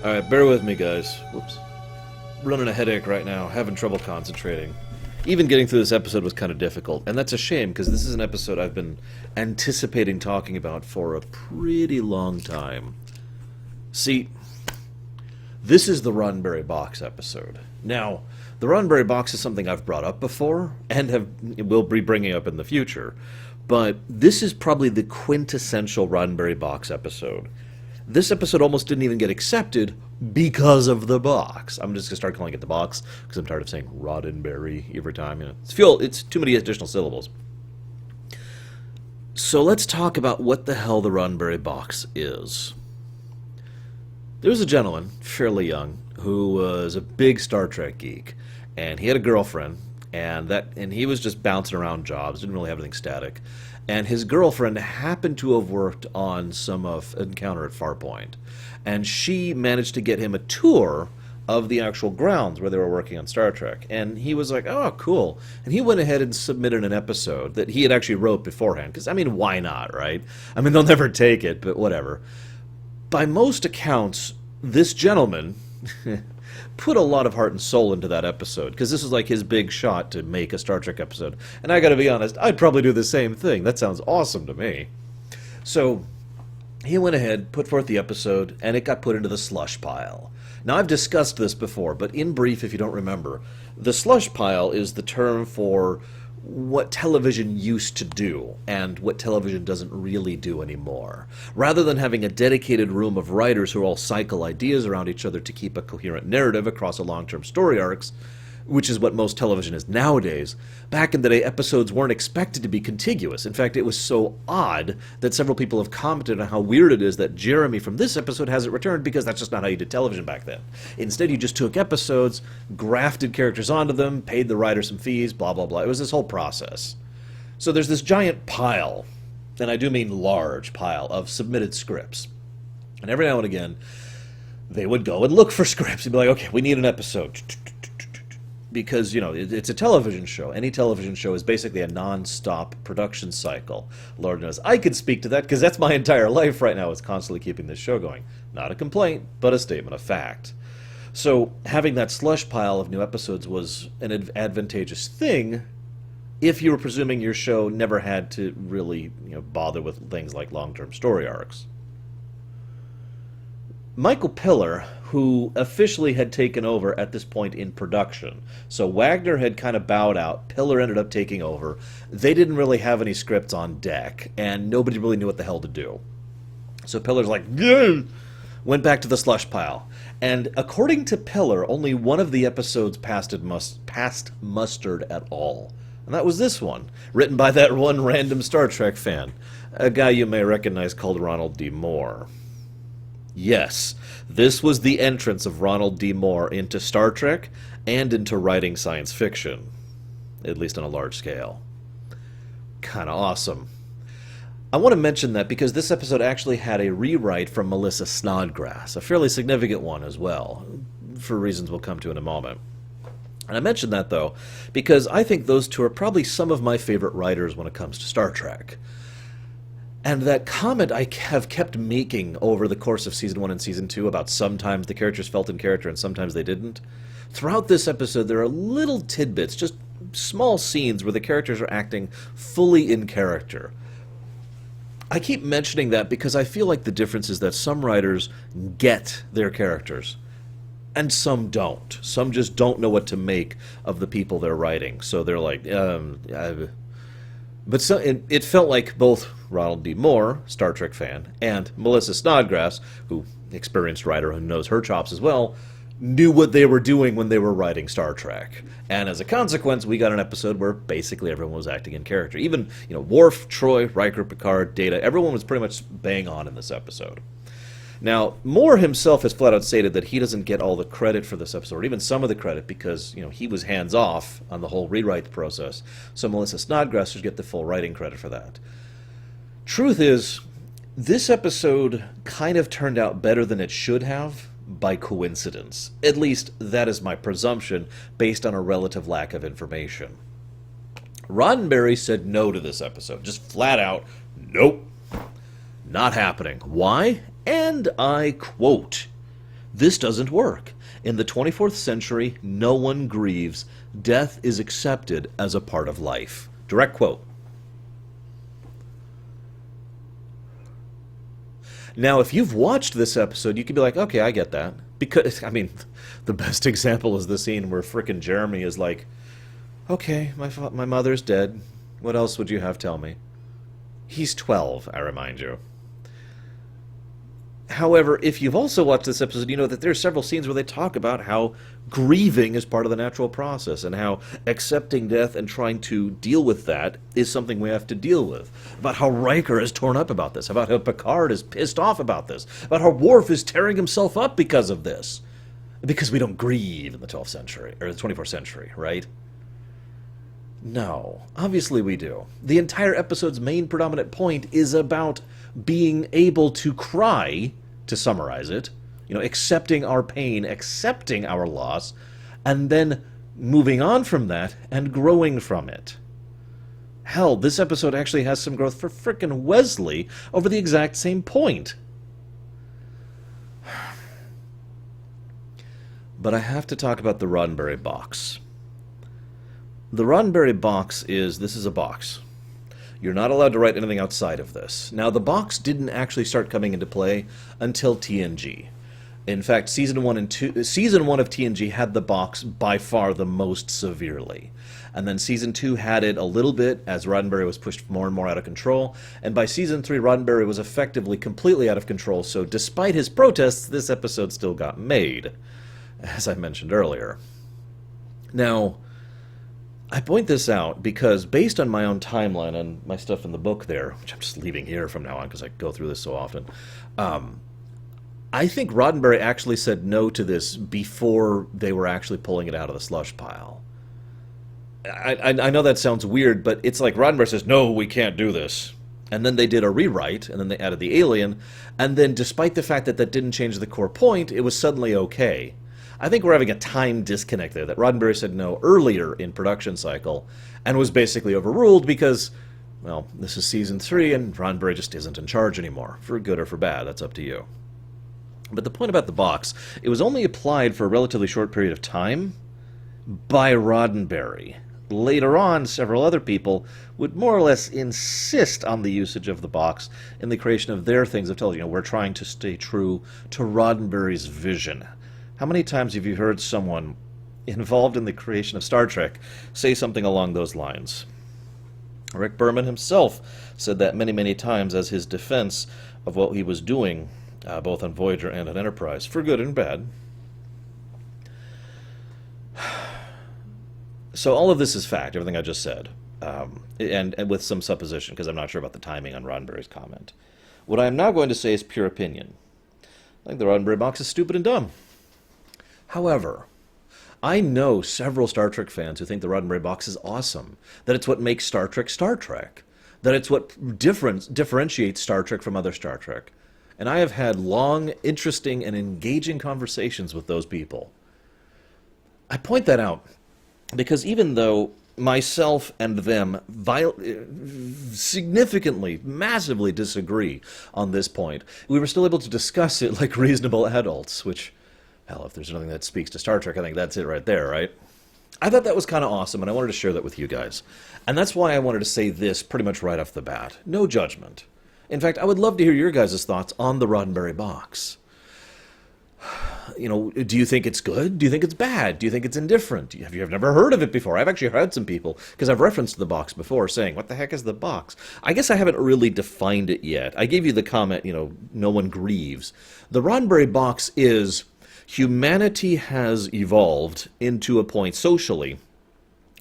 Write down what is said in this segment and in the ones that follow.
Alright, bear with me, guys. Whoops. Running a headache right now, having trouble concentrating. Even getting through this episode was kind of difficult, and that's a shame, because this is an episode I've been anticipating talking about for a pretty long time. See, this is the Roddenberry Box episode. Now, the Roddenberry Box is something I've brought up before, and will be bringing up in the future, but this is probably the quintessential Roddenberry Box episode. This episode almost didn't even get accepted because of the box. I'm just going to start calling it the box because I'm tired of saying Roddenberry every time. You know, it's too many additional syllables. So let's talk about what the hell the Roddenberry Box is. There was a gentleman, fairly young, who was a big Star Trek geek, and he had a girlfriend, and he was just bouncing around jobs, didn't really have anything static. And his girlfriend happened to have worked on some of Encounter at Farpoint, and she managed to get him a tour of the actual grounds where they were working on Star Trek. And he was like, oh, cool. And he went ahead and submitted an episode that he had actually wrote beforehand, because, I mean, why not, right? I mean, they'll never take it, but whatever. By most accounts, this gentleman put a lot of heart and soul into that episode, because this was like his big shot to make a Star Trek episode. And I gotta be honest, I'd probably do the same thing. That sounds awesome to me. So he went ahead, put forth the episode, and it got put into the slush pile. Now, I've discussed this before, but in brief, if you don't remember, the slush pile is the term for what television used to do and what television doesn't really do anymore. Rather than having a dedicated room of writers who all cycle ideas around each other to keep a coherent narrative across a long-term story arcs, which is what most television is nowadays, back in the day, episodes weren't expected to be contiguous. In fact, it was so odd that several people have commented on how weird it is that Jeremy from this episode hasn't returned, because that's just not how you did television back then. Instead, you just took episodes, grafted characters onto them, paid the writer some fees, blah, blah, blah. It was this whole process. So there's this giant pile, and I do mean large pile, of submitted scripts. And every now and again, they would go and look for scripts and be like, okay, we need an episode. Because, you know, it's a television show. Any television show is basically a non-stop production cycle. Lord knows I could speak to that, because that's my entire life right now, is constantly keeping this show going. Not a complaint, but a statement of fact. So having that slush pile of new episodes was an advantageous thing if you were presuming your show never had to really, bother with things like long-term story arcs. Michael Piller, who officially had taken over at this point in production. So Wagner had kind of bowed out. Piller ended up taking over. They didn't really have any scripts on deck, and nobody really knew what the hell to do. So Piller's like, "Gah!" Went back to the slush pile. And according to Piller, only one of the episodes passed mustard at all. And that was this one, written by that one random Star Trek fan, a guy you may recognize called Ronald D. Moore. Yes, this was the entrance of Ronald D. Moore into Star Trek and into writing science fiction, at least on a large scale. Kinda awesome. I want to mention that because this episode actually had a rewrite from Melissa Snodgrass, a fairly significant one as well, for reasons we'll come to in a moment. And I mention that, though, because I think those two are probably some of my favorite writers when it comes to Star Trek. And that comment I have kept making over the course of Season 1 and Season 2 about sometimes the characters felt in character and sometimes they didn't. Throughout this episode, there are little tidbits, just small scenes where the characters are acting fully in character. I keep mentioning that because I feel like the difference is that some writers get their characters, and some don't. Some just don't know what to make of the people they're writing. So they're like, But it felt like both Ronald D. Moore, Star Trek fan, and Melissa Snodgrass, who experienced writer who knows her chops as well, knew what they were doing when they were writing Star Trek. And as a consequence, we got an episode where basically everyone was acting in character. Even, Worf, Troy, Riker, Picard, Data, everyone was pretty much bang on in this episode. Now, Moore himself has flat out stated that he doesn't get all the credit for this episode, or even some of the credit, because, he was hands-off on the whole rewrite process. So Melissa Snodgrass should get the full writing credit for that. Truth is, this episode kind of turned out better than it should have by coincidence. At least, that is my presumption, based on a relative lack of information. Roddenberry said no to this episode. Just flat out, nope. Not happening. Why? And I quote, This doesn't work. In the 24th century, no one grieves. Death is accepted as a part of life. Direct quote. Now, if you've watched this episode, you could be like, okay, I get that. Because, I mean, the best example is the scene where frickin' Jeremy is like, okay, my mother's dead. What else would you have tell me? He's 12, I remind you. However, if you've also watched this episode, you know that there are several scenes where they talk about how grieving is part of the natural process and how accepting death and trying to deal with that is something we have to deal with. About how Riker is torn up about this, about how Picard is pissed off about this, about how Worf is tearing himself up because of this. Because we don't grieve in the 12th century, or the 24th century, right? No, obviously we do. The entire episode's main predominant point is about being able to cry, to summarize it, you know, accepting our pain, accepting our loss, and then moving on from that and growing from it. Hell, this episode actually has some growth for frickin' Wesley over the exact same point. But I have to talk about the Roddenberry Box. The Roddenberry Box this is a box. You're not allowed to write anything outside of this. Now, the box didn't actually start coming into play until TNG. In fact, season one of TNG had the box by far the most severely. And then season 2 had it a little bit as Roddenberry was pushed more and more out of control. And by season 3, Roddenberry was effectively completely out of control. So despite his protests, this episode still got made, as I mentioned earlier. Now, I point this out because based on my own timeline and my stuff in the book there, which I'm just leaving here from now on because I go through this so often, I think Roddenberry actually said no to this before they were actually pulling it out of the slush pile. I know that sounds weird, but it's like Roddenberry says, no, we can't do this. And then they did a rewrite, and then they added the alien, and then despite the fact that that didn't change the core point, it was suddenly okay. I think we're having a time disconnect there, that Roddenberry said no earlier in production cycle, and was basically overruled because, well, this is season 3, and Roddenberry just isn't in charge anymore. For good or for bad, that's up to you. But the point about the box, it was only applied for a relatively short period of time by Roddenberry. Later on, several other people would more or less insist on the usage of the box in the creation of their things of television. You know, we're trying to stay true to Roddenberry's vision. How many times have you heard someone involved in the creation of Star Trek say something along those lines? Rick Berman himself said that many, many times as his defense of what he was doing, both on Voyager and on Enterprise, for good and bad. So all of this is fact, everything I just said, and with some supposition, because I'm not sure about the timing on Roddenberry's comment. What I am now going to say is pure opinion. I think the Roddenberry Box is stupid and dumb. However, I know several Star Trek fans who think the Roddenberry Box is awesome, that it's what makes Star Trek Star Trek, that it's what differentiates Star Trek from other Star Trek. And I have had long, interesting, and engaging conversations with those people. I point that out because even though myself and them significantly, massively disagree on this point, we were still able to discuss it like reasonable adults, which, hell, if there's anything that speaks to Star Trek, I think that's it right there, right? I thought that was kind of awesome, and I wanted to share that with you guys. And that's why I wanted to say this pretty much right off the bat. No judgment. In fact, I would love to hear your guys' thoughts on the Roddenberry Box. You know, do you think it's good? Do you think it's bad? Do you think it's indifferent? Have you never heard of it before? I've actually heard some people, because I've referenced the box before, saying, what the heck is the box? I guess I haven't really defined it yet. I gave you the comment, you know, no one grieves. The Roddenberry Box is humanity has evolved into a point socially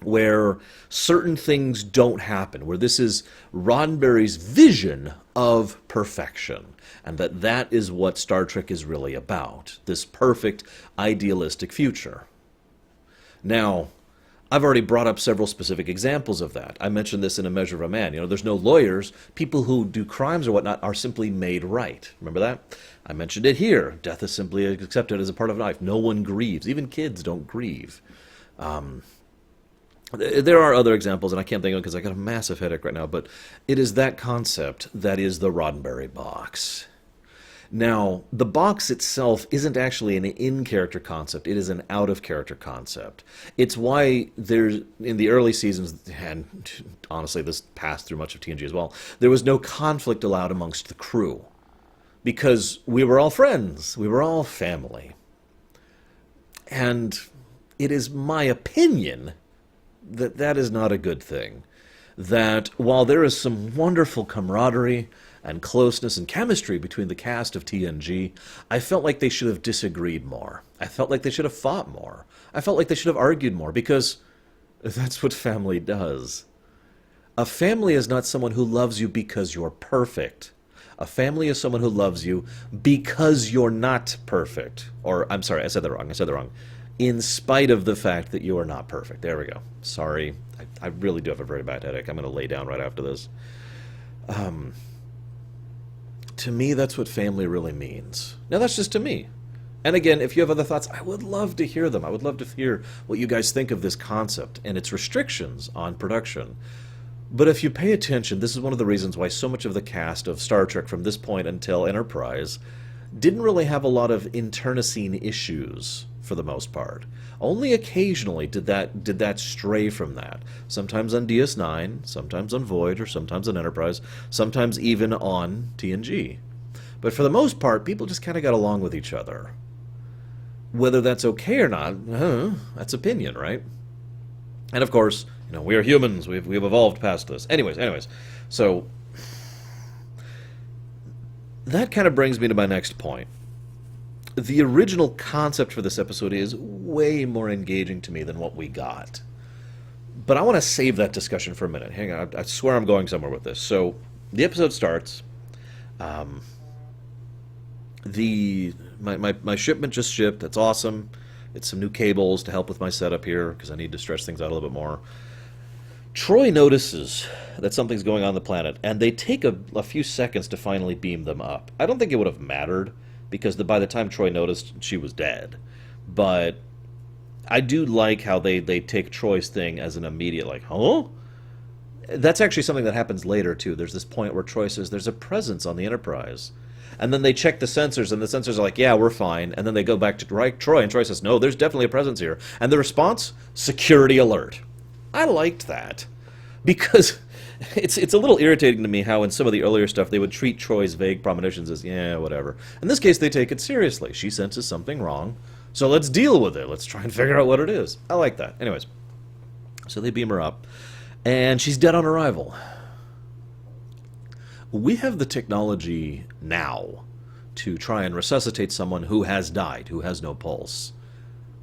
where certain things don't happen, where this is Roddenberry's vision of perfection, and that is what Star Trek is really about, this perfect, idealistic future. Now, I've already brought up several specific examples of that. I mentioned this in A Measure of a Man. You know, there's no lawyers. People who do crimes or whatnot are simply made right. Remember that? I mentioned it here. Death is simply accepted as a part of life. No one grieves. Even kids don't grieve. There are other examples, and I can't think of them because I got a massive headache right now, but it is that concept that is the Roddenberry Box. Now, the box itself isn't actually an in-character concept, it is an out-of-character concept. It's why there's, in the early seasons, and honestly this passed through much of TNG as well, there was no conflict allowed amongst the crew. Because we were all friends, we were all family. And it is my opinion that that is not a good thing. That while there is some wonderful camaraderie and closeness and chemistry between the cast of TNG, I felt like they should have disagreed more. I felt like they should have fought more. I felt like they should have argued more, because that's what family does. A family is not someone who loves you because you're perfect. A family is someone who loves you because you're not perfect. Or, I'm sorry, I said that wrong. In spite of the fact that you are not perfect. There we go. Sorry. I really do have a very bad headache. I'm going to lay down right after this. To me, that's what family really means. Now, that's just to me. And again, if you have other thoughts, I would love to hear them. I would love to hear what you guys think of this concept and its restrictions on production. But if you pay attention, this is one of the reasons why so much of the cast of Star Trek from this point until Enterprise didn't really have a lot of internecine issues, for the most part. Only occasionally did that stray from that. Sometimes on DS9, sometimes on Void, or sometimes on Enterprise, sometimes even on TNG. But for the most part, people just kind of got along with each other. Whether that's okay or not, that's opinion, right? And of course, we are humans. We've evolved past this. Anyways, so that kind of brings me to my next point. The original concept for this episode is way more engaging to me than what we got. But I want to save that discussion for a minute. Hang on, I swear I'm going somewhere with this. So, the episode starts. My shipment just shipped. That's awesome. It's some new cables to help with my setup here, because I need to stretch things out a little bit more. Troy notices that something's going on the planet, and they take a few seconds to finally beam them up. I don't think it would have mattered, because by the time Troy noticed, she was dead. But I do like how they take Troy's thing as an immediate, like, huh? That's actually something that happens later, too. There's this point where Troy says, there's a presence on the Enterprise. And then they check the sensors, and the sensors are like, yeah, we're fine. And then they go back to Troy, and Troy says, no, there's definitely a presence here. And the response? Security alert. I liked that. Because it's a little irritating to me how in some of the earlier stuff they would treat Troy's vague premonitions as, yeah, whatever. In this case, they take it seriously. She senses something wrong, so let's deal with it. Let's try and figure out what it is. I like that. Anyways, so they beam her up, and she's dead on arrival. We have the technology now to try and resuscitate someone who has died, who has no pulse.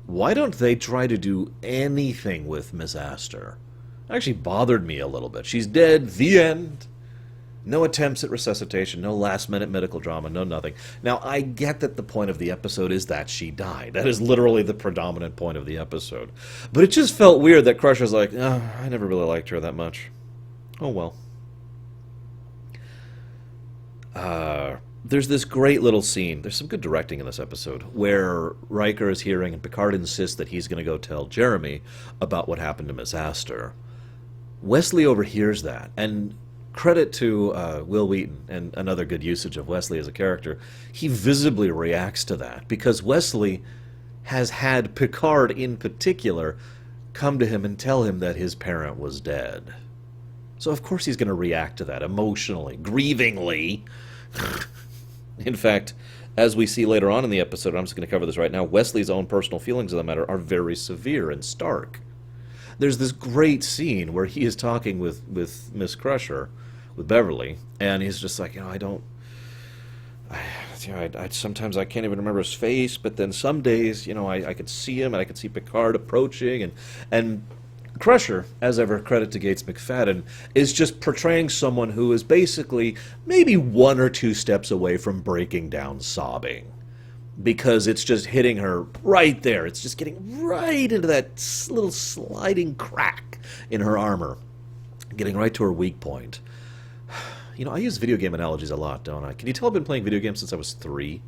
Why don't they try to do anything with Miss Astor? It actually bothered me a little bit. She's dead, the end. No attempts at resuscitation, no last-minute medical drama, no nothing. Now, I get that the point of the episode is that she died. That is literally the predominant point of the episode. But it just felt weird that Crusher's like, oh, I never really liked her that much. Oh, well. There's this great little scene, there's some good directing in this episode, where Riker is hearing and Picard insists that he's going to go tell Jeremy about what happened to Miss Astor. Wesley overhears that, and credit to Will Wheaton and another good usage of Wesley as a character, he visibly reacts to that, because Wesley has had Picard in particular come to him and tell him that his parent was dead. So of course he's going to react to that emotionally, grievingly. In fact, as we see later on in the episode, I'm just going to cover this right now, Wesley's own personal feelings of the matter are very severe and stark. There's this great scene where he is talking with Miss Crusher, with Beverly, and he's just like, sometimes I can't even remember his face, but then some days, I could see him, and I could see Picard approaching, and Crusher, as ever, credit to Gates McFadden, is just portraying someone who is basically maybe one or two steps away from breaking down sobbing. Because it's just hitting her right there. It's just getting right into that little sliding crack in her armor. Getting right to her weak point. I use video game analogies a lot, don't I? Can you tell I've been playing video games since I was 3?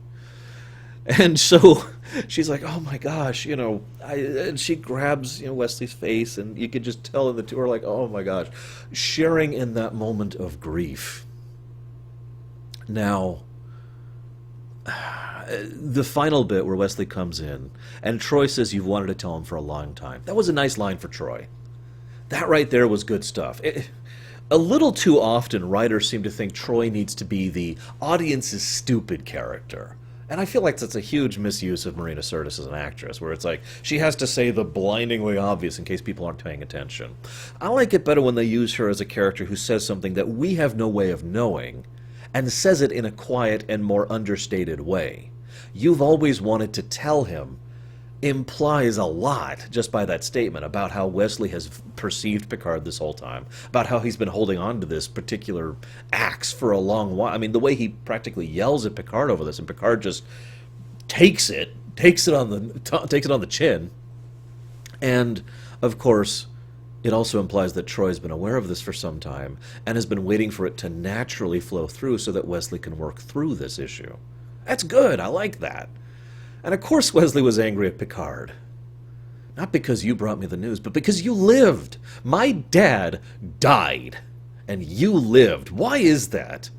And so she's like, oh my gosh, and she grabs Wesley's face, and you could just tell the two are like, oh my gosh, sharing in that moment of grief. Now, The final bit where Wesley comes in and Troy says you've wanted to tell him for a long time. That was a nice line for Troy. That right there was good stuff. A little too often, writers seem to think Troy needs to be the audience's stupid character. And I feel like that's a huge misuse of Marina Sirtis as an actress, where it's like she has to say the blindingly obvious in case people aren't paying attention. I like it better when they use her as a character who says something that we have no way of knowing, and says it in a quiet and more understated way. You've always wanted to tell him implies a lot just by that statement about how Wesley has perceived Picard this whole time, about how he's been holding on to this particular axe for a long while. I mean, the way he practically yells at Picard over this, and Picard just takes it on the chin. And of course, it also implies that Troy's been aware of this for some time and has been waiting for it to naturally flow through so that Wesley can work through this issue. That's good. I like that. And of course Wesley was angry at Picard. Not because you brought me the news, but because you lived. My dad died, and you lived. Why is that?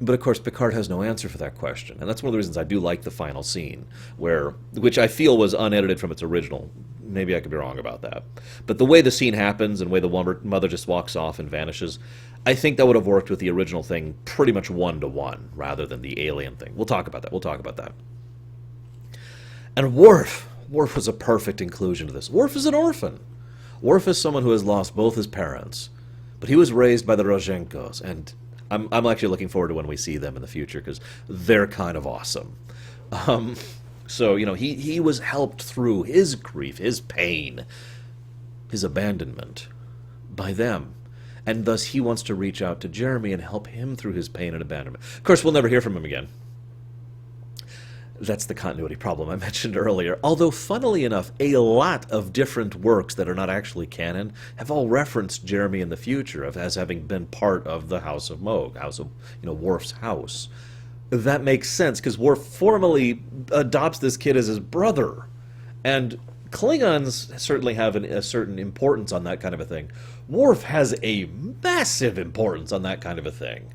But of course Picard has no answer for that question, and that's one of the reasons I do like the final scene, which I feel was unedited from its original. Maybe I could be wrong about that. But the way the scene happens and the way the mother just walks off and vanishes, I think that would have worked with the original thing pretty much 1-to-1, rather than the alien thing. We'll talk about that. And Worf was a perfect inclusion to this. Worf is an orphan. Worf is someone who has lost both his parents, but he was raised by the Rozhenkos, and I'm actually looking forward to when we see them in the future, because they're kind of awesome. So, he was helped through his grief, his pain, his abandonment by them. And thus he wants to reach out to Jeremy and help him through his pain and abandonment. Of course, we'll never hear from him again. That's the continuity problem I mentioned earlier. Although, funnily enough, a lot of different works that are not actually canon have all referenced Jeremy in the future as having been part of the House of Moog, Worf's house. That makes sense, because Worf formally adopts this kid as his brother. And Klingons certainly have a certain importance on that kind of a thing. Worf has a massive importance on that kind of a thing.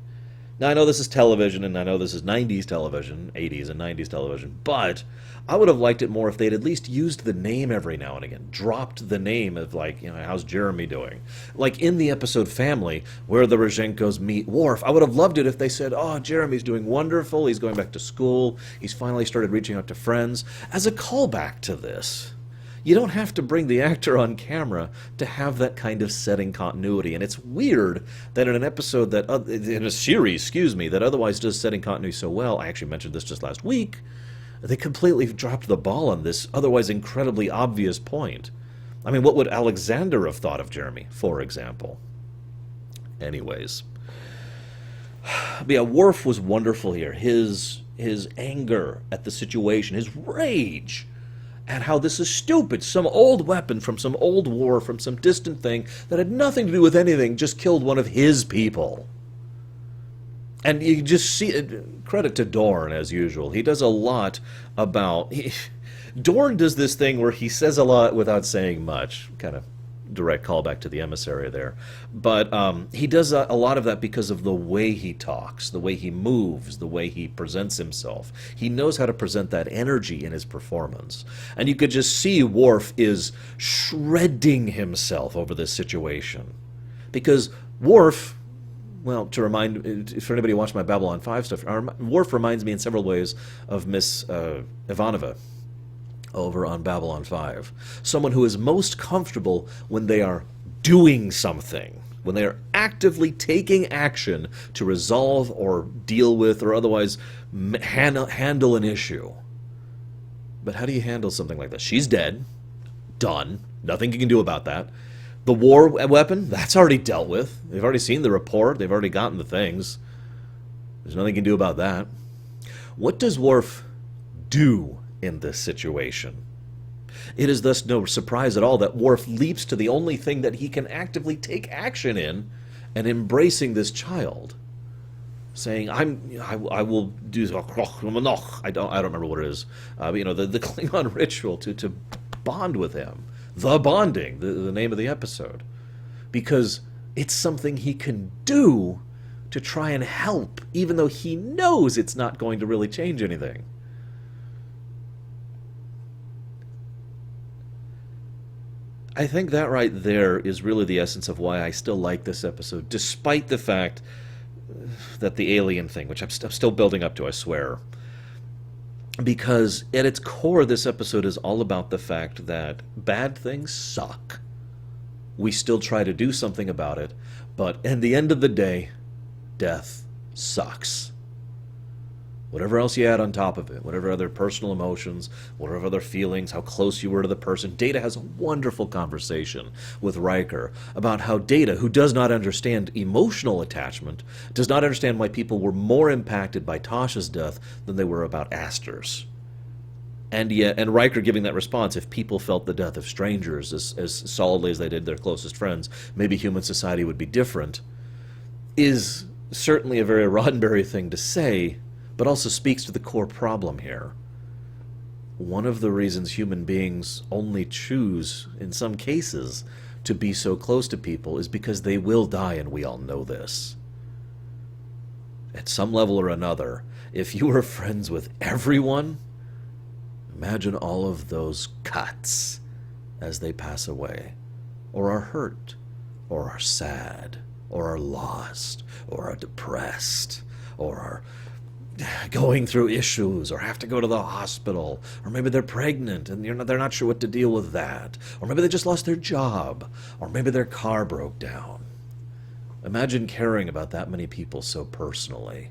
Now, I know this is television, and I know this is 90s television, 80s and 90s television, but I would have liked it more if they'd at least used the name every now and again, dropped the name of, how's Jeremy doing? Like in the episode Family, where the Rozhenkos meet Worf, I would have loved it if they said, oh, Jeremy's doing wonderful, he's going back to school, he's finally started reaching out to friends, as a callback to this. You don't have to bring the actor on camera to have that kind of setting continuity. And it's weird that in an episode in a series, that otherwise does setting continuity so well, I actually mentioned this just last week, they completely dropped the ball on this otherwise incredibly obvious point. I mean, what would Alexander have thought of Jeremy, for example? Anyways. But yeah, Worf was wonderful here. His anger at the situation, his rage at how this is stupid. Some old weapon from some old war, from some distant thing that had nothing to do with anything, just killed one of his people. And you just see it. Credit to Dorn, as usual. He does a lot about... Dorn does this thing where he says a lot without saying much. Kind of direct callback to the emissary there. But he does a lot of that because of the way he talks, the way he moves, the way he presents himself. He knows how to present that energy in his performance. And you could just see Worf is shredding himself over this situation. Because Worf, well, for anybody who watched my Babylon 5 stuff, Worf reminds me in several ways of Miss Ivanova over on Babylon 5. Someone who is most comfortable when they are doing something, when they are actively taking action to resolve or deal with or otherwise handle an issue. But how do you handle something like this? She's dead. Done. Nothing you can do about that. The war weapon, that's already dealt with. They've already seen the report. They've already gotten the things. There's nothing you can do about that. What does Worf do in this situation? It is thus no surprise at all that Worf leaps to the only thing that he can actively take action in, and embracing this child, saying, "I will do." I don't remember what it is. The Klingon ritual to bond with him, the bonding, the name of the episode, because it's something he can do to try and help, even though he knows it's not going to really change anything. I think that right there is really the essence of why I still like this episode, despite the fact that the alien thing, which I'm still building up to, I swear. Because at its core, this episode is all about the fact that bad things suck. We still try to do something about it, but at the end of the day, death sucks. Whatever else you add on top of it, whatever other personal emotions, whatever other feelings, how close you were to the person. Data has a wonderful conversation with Riker about how Data, who does not understand emotional attachment, does not understand why people were more impacted by Tasha's death than they were about Astor's. And yet, and Riker giving that response, if people felt the death of strangers as solidly as they did their closest friends, maybe human society would be different, is certainly a very Roddenberry thing to say, but also speaks to the core problem here. One of the reasons human beings only choose, in some cases, to be so close to people is because they will die, and we all know this. At some level or another, if you were friends with everyone, imagine all of those cuts as they pass away, or are hurt, or are sad, or are lost, or are depressed, or are going through issues, or have to go to the hospital, or maybe they're pregnant and they're not sure what to deal with that, or maybe they just lost their job, or maybe their car broke down. Imagine caring about that many people so personally.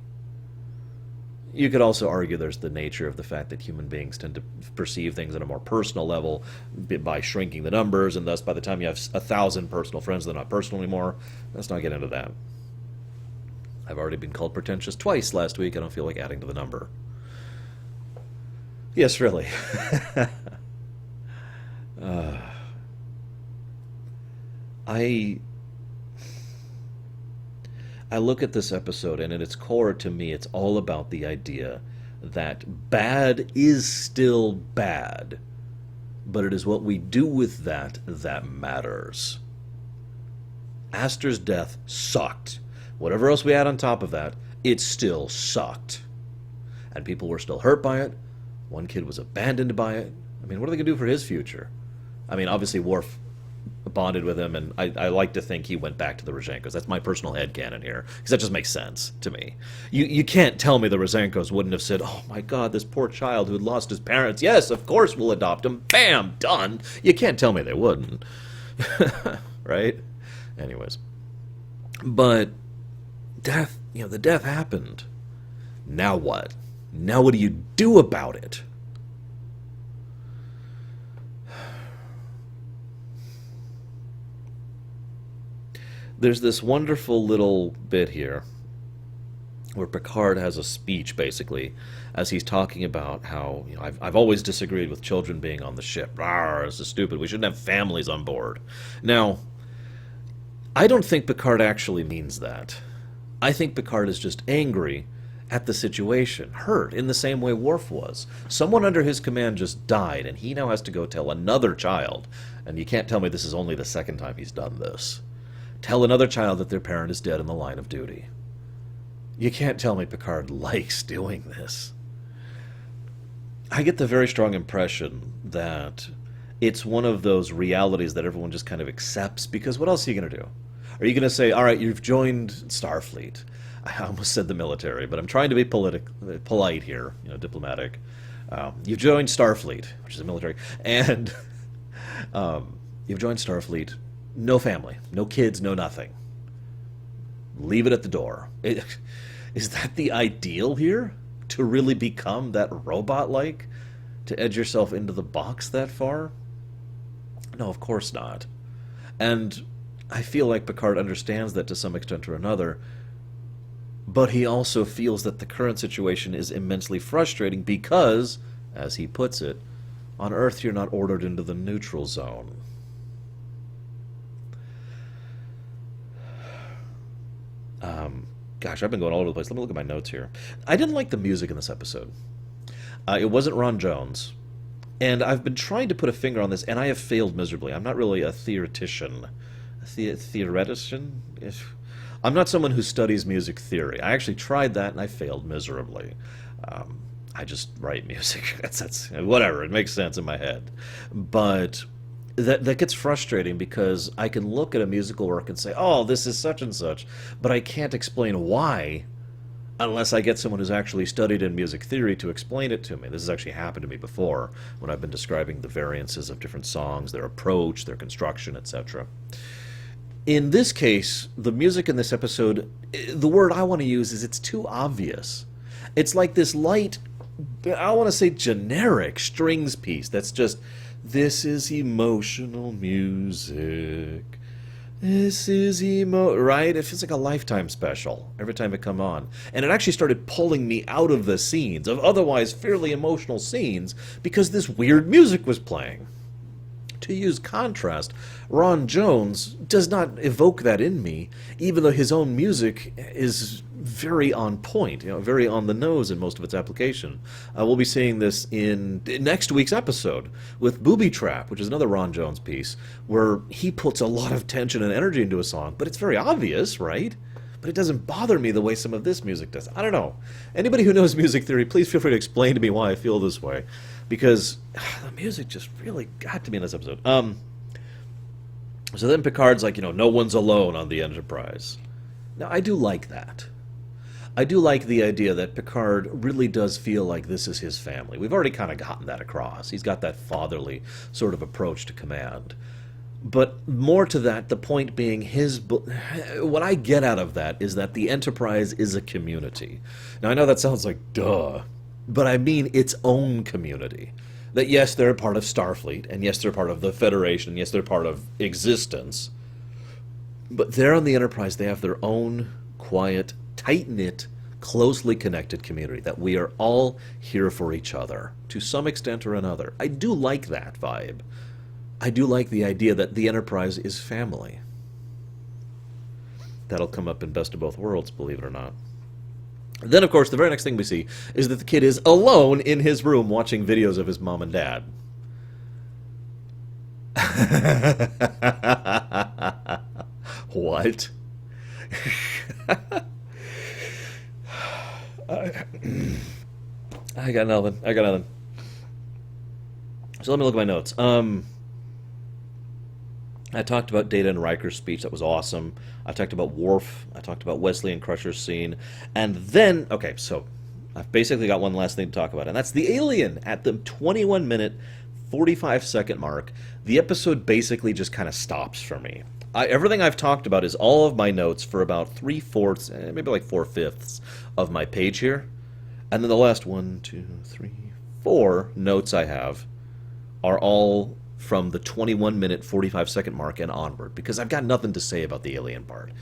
You could also argue there's the nature of the fact that human beings tend to perceive things at a more personal level by shrinking the numbers, and thus by the time you have 1,000 personal friends, they're not personal anymore. Let's not get into that. I've already been called pretentious twice last week. I don't feel like adding to the number. Yes, really. I look at this episode, and at its core, to me, it's all about the idea that bad is still bad, but it is what we do with that that matters. Astor's death sucked. Whatever else we add on top of that, it still sucked. And people were still hurt by it. One kid was abandoned by it. I mean, what are they going to do for his future? I mean, obviously Worf bonded with him, and I like to think he went back to the Rosenkos. That's my personal headcanon here, because that just makes sense to me. You can't tell me the Rosenkos wouldn't have said, oh my god, this poor child who had lost his parents, yes, of course we'll adopt him, bam, done. You can't tell me they wouldn't. Right? Anyways. But death, the death happened. Now what? Now what do you do about it? There's this wonderful little bit here where Picard has a speech, basically, as he's talking about how, I've always disagreed with children being on the ship. Rawr, this is stupid. We shouldn't have families on board. Now, I don't think Picard actually means that. I think Picard is just angry at the situation, hurt, in the same way Worf was. Someone under his command just died, and he now has to go tell another child, and you can't tell me this is only the second time he's done this, tell another child that their parent is dead in the line of duty. You can't tell me Picard likes doing this. I get the very strong impression that it's one of those realities that everyone just kind of accepts, because what else are you going to do? Are you going to say, all right, you've joined Starfleet? I almost said the military, but I'm trying to be polite here, diplomatic. You've joined Starfleet, which is the military, and you've joined Starfleet. No family, no kids, no nothing. Leave it at the door. Is that the ideal here? To really become that robot-like? To edge yourself into the box that far? No, of course not. And I feel like Picard understands that to some extent or another, but he also feels that the current situation is immensely frustrating because, as he puts it, on Earth you're not ordered into the neutral zone. Gosh, I've been going all over the place. Let me look at my notes here. I didn't like the music in this episode. It wasn't Ron Jones. And I've been trying to put a finger on this, and I have failed miserably. I'm not really a theoretician. Theoretician? I'm not someone who studies music theory. I actually tried that and I failed miserably. I just write music. That's whatever. It makes sense in my head, but that gets frustrating because I can look at a musical work and say, "Oh, this is such and such," but I can't explain why unless I get someone who's actually studied in music theory to explain it to me. This has actually happened to me before when I've been describing the variances of different songs, their approach, their construction, etc. In this case, the music in this episode, the word I want to use is it's too obvious. It's like this light, I want to say generic strings piece that's just, this is emotional music. This is right? It feels like a Lifetime special every time it come on. And it actually started pulling me out of the scenes, of otherwise fairly emotional scenes, because this weird music was playing. To use contrast, Ron Jones does not evoke that in me, even though his own music is very on point, very on the nose in most of its application. We'll be seeing this in next week's episode with Booby Trap, which is another Ron Jones piece, where he puts a lot of tension and energy into a song, but it's very obvious, right? But it doesn't bother me the way some of this music does. I don't know. Anybody who knows music theory, please feel free to explain to me why I feel this way, because the music just really got to me in this episode. So then Picard's like, no one's alone on the Enterprise. Now, I do like that. I do like the idea that Picard really does feel like this is his family. We've already kind of gotten that across. He's got that fatherly sort of approach to command. But more to that, the point being what I get out of that is that the Enterprise is a community. Now, I know that sounds like duh, but I mean its own community. That yes, they're a part of Starfleet, and yes, they're part of the Federation, and yes, they're part of existence. But there on the Enterprise, they have their own quiet, tight-knit, closely connected community, that we are all here for each other, to some extent or another. I do like that vibe. I do like the idea that the Enterprise is family. That'll come up in Best of Both Worlds, believe it or not. Then, of course, the very next thing we see is that the kid is alone in his room watching videos of his mom and dad. What? I got nothing. So let me look at my notes. I talked about Data and Riker's speech. That was awesome. I talked about Worf. I talked about Wesley and Crusher's scene. And then, okay, so I've basically got one last thing to talk about, and that's the alien at the 21-minute, 45-second mark. The episode basically just kind of stops for me. Everything I've talked about is all of my notes for about 3/4, maybe like 4/5 of my page here. And then the last 1, 2, 3, 4 notes I have are all from the 21-minute, 45-second mark and onward, because I've got nothing to say about the alien part.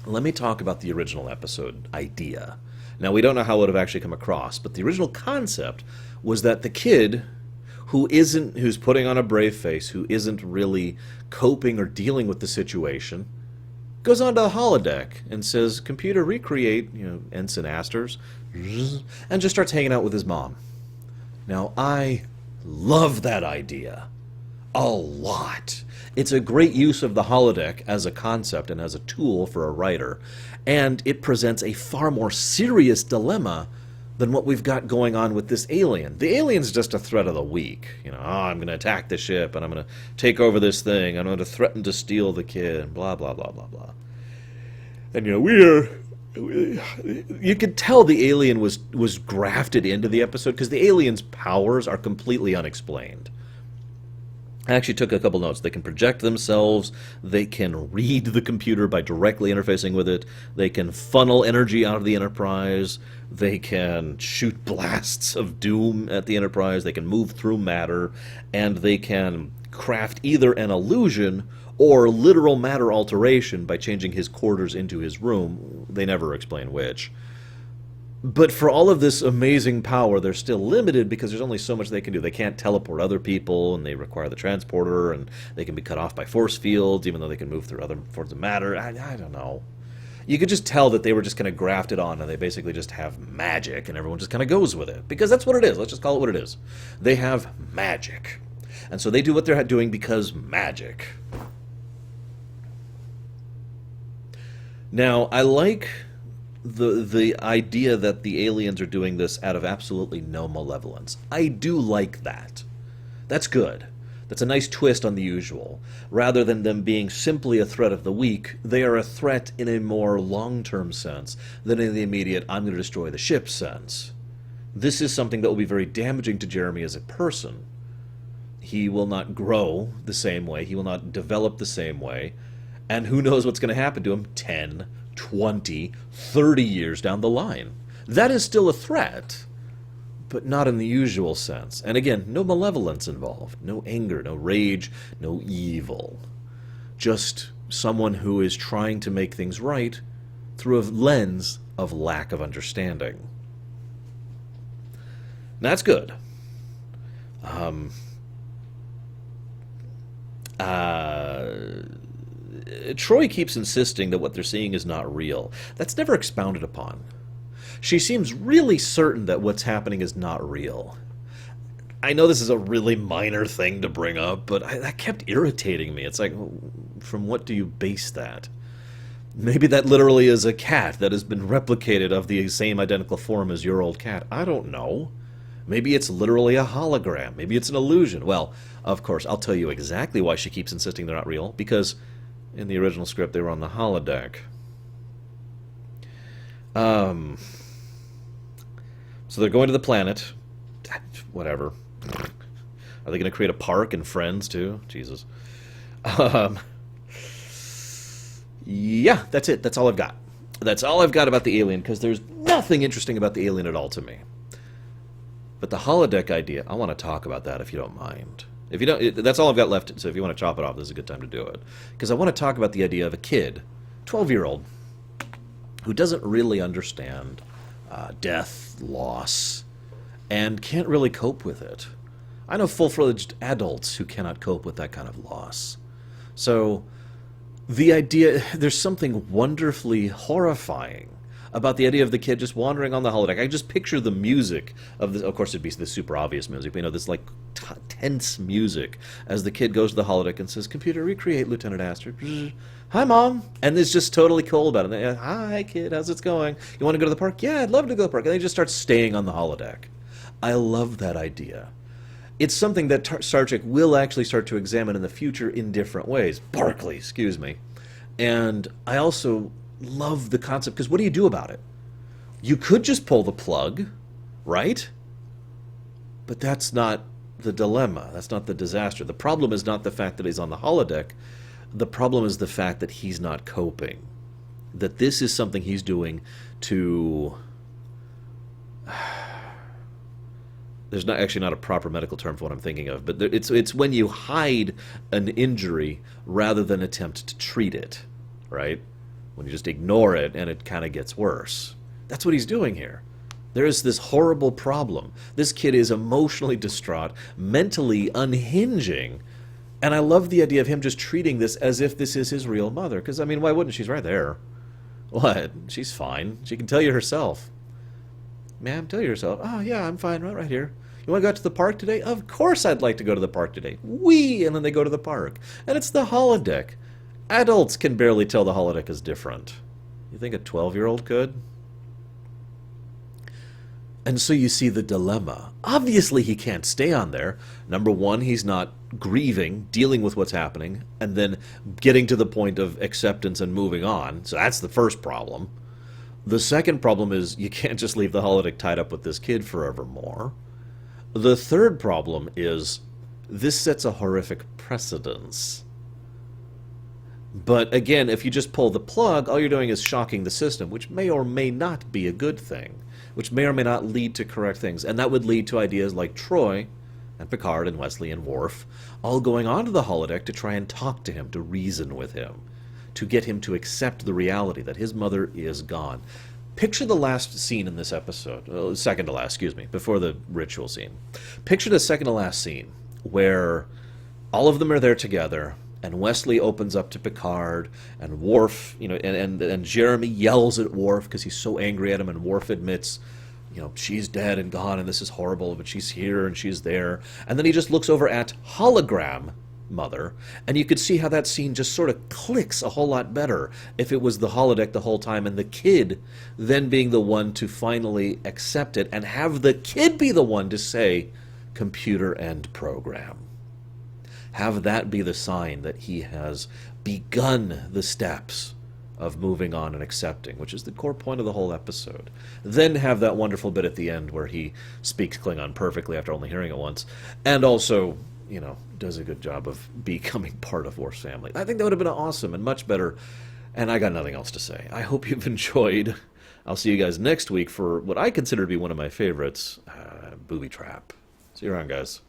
Let me talk about the original episode idea. Now, we don't know how it would have actually come across, but the original concept was that the kid who's putting on a brave face, who isn't really coping or dealing with the situation, goes onto the holodeck and says, "Computer, recreate, Ensign Astor's," and just starts hanging out with his mom. Now, I love that idea a lot. It's a great use of the holodeck as a concept and as a tool for a writer, and it presents a far more serious dilemma than what we've got going on with this alien. The alien's just a threat of the week. I'm going to attack the ship, and I'm going to take over this thing, I'm going to threaten to steal the kid, and blah, blah, blah, blah, blah. And, you could tell the alien was grafted into the episode, because the alien's powers are completely unexplained. I actually took a couple notes. They can project themselves, they can read the computer by directly interfacing with it, they can funnel energy out of the Enterprise, they can shoot blasts of doom at the Enterprise, they can move through matter, and they can craft either an illusion or literal matter alteration by changing his quarters into his room. They never explain which. But for all of this amazing power, they're still limited because there's only so much they can do. They can't teleport other people, and they require the transporter, and they can be cut off by force fields, even though they can move through other forms of matter. I don't know. You could just tell that they were just kind of grafted on, and they basically just have magic, and everyone just kind of goes with it. Because that's what it is. Let's just call it what it is. They have magic. And so they do what they're doing because magic. Now, I like the idea that the aliens are doing this out of absolutely no malevolence. I do like that. That's good. That's a nice twist on the usual. Rather than them being simply a threat of the weak, they are a threat in a more long-term sense than in the immediate, I'm going to destroy the ship sense. This is something that will be very damaging to Jeremy as a person. He will not grow the same way. He will not develop the same way. And who knows what's going to happen to him 10, 20, 30 years down the line. That is still a threat, but not in the usual sense. And again, no malevolence involved. No anger, no rage, no evil. Just someone who is trying to make things right through a lens of lack of understanding. That's good. Troy keeps insisting that what they're seeing is not real. That's never expounded upon. She seems really certain that what's happening is not real. I know this is a really minor thing to bring up, but that kept irritating me. It's like, from what do you base that? Maybe that literally is a cat that has been replicated of the same identical form as your old cat. I don't know. Maybe it's literally a hologram. Maybe it's an illusion. Well, of course, I'll tell you exactly why she keeps insisting they're not real. Because in the original script, they were on the holodeck. So they're going to the planet. Whatever. Are they going to create a park and Friends, too? Jesus. Yeah, that's it. That's all I've got. That's all I've got about the alien, because there's nothing interesting about the alien at all to me. But the holodeck idea, I want to talk about that if you don't mind. If you don't, that's all I've got left, so if you want to chop it off, this is a good time to do it. Because I want to talk about the idea of a kid, 12-year-old, who doesn't really understand death, loss, and can't really cope with it. I know full-fledged adults who cannot cope with that kind of loss. So the idea, there's something wonderfully horrifying about the idea of the kid just wandering on the holodeck. I just picture the music of this. Of course, it'd be the super obvious music, but you know, this like tense music as the kid goes to the holodeck and says, "Computer, recreate Lieutenant Astor." "Hi, Mom," and it's just totally cool about it. And "Hi, kid, how's it going? You want to go to the park?" "Yeah, I'd love to go to the park." And they just start staying on the holodeck. I love that idea. It's something that Star Trek will actually start to examine in the future in different ways. Barclay, excuse me. And I also love the concept, because what do you do about it? You could just pull the plug, right? But that's not the dilemma. That's not the disaster. The problem is not the fact that he's on the holodeck. The problem is the fact that he's not coping. That this is something he's doing to... There's not a proper medical term for what I'm thinking of, but it's when you hide an injury rather than attempt to treat it, right? When you just ignore it and it kind of gets worse. That's what he's doing here. There is this horrible problem. This kid is emotionally distraught, mentally unhinging, and I love the idea of him just treating this as if this is his real mother. Because, I mean, why wouldn't? She's right there. What? She's fine. She can tell you herself. "Ma'am, tell you yourself." "Oh, yeah, I'm fine, right here. You want to go out to the park today?" "Of course I'd like to go to the park today." Whee! And then they go to the park. And it's the holodeck. Adults can barely tell the holodeck is different. You think a 12-year-old could? And so you see the dilemma. Obviously he can't stay on there. Number one, he's not grieving, dealing with what's happening, and then getting to the point of acceptance and moving on. So that's the first problem. The second problem is you can't just leave the holodeck tied up with this kid forevermore. The third problem is this sets a horrific precedence. But again, if you just pull the plug, all you're doing is shocking the system, which may or may not be a good thing, which may or may not lead to correct things. And that would lead to ideas like Troy and Picard and Wesley and Worf all going onto the holodeck to try and talk to him, to reason with him, to get him to accept the reality that his mother is gone. Picture the last scene in this episode, second to last, excuse me, before the ritual scene. Picture the second to last scene where all of them are there together, and Wesley opens up to Picard, and Worf, you know, and Jeremy yells at Worf because he's so angry at him, and Worf admits, you know, she's dead and gone, and this is horrible, but she's here and she's there. And then he just looks over at hologram mother, and you could see how that scene just sort of clicks a whole lot better if it was the holodeck the whole time and the kid then being the one to finally accept it and have the kid be the one to say, computer end program. Have that be the sign that he has begun the steps of moving on and accepting, which is the core point of the whole episode. Then have that wonderful bit at the end where he speaks Klingon perfectly after only hearing it once, and also, does a good job of becoming part of Worf's family. I think that would have been awesome and much better, and I got nothing else to say. I hope you've enjoyed. I'll see you guys next week for what I consider to be one of my favorites, Booby Trap. See you around, guys.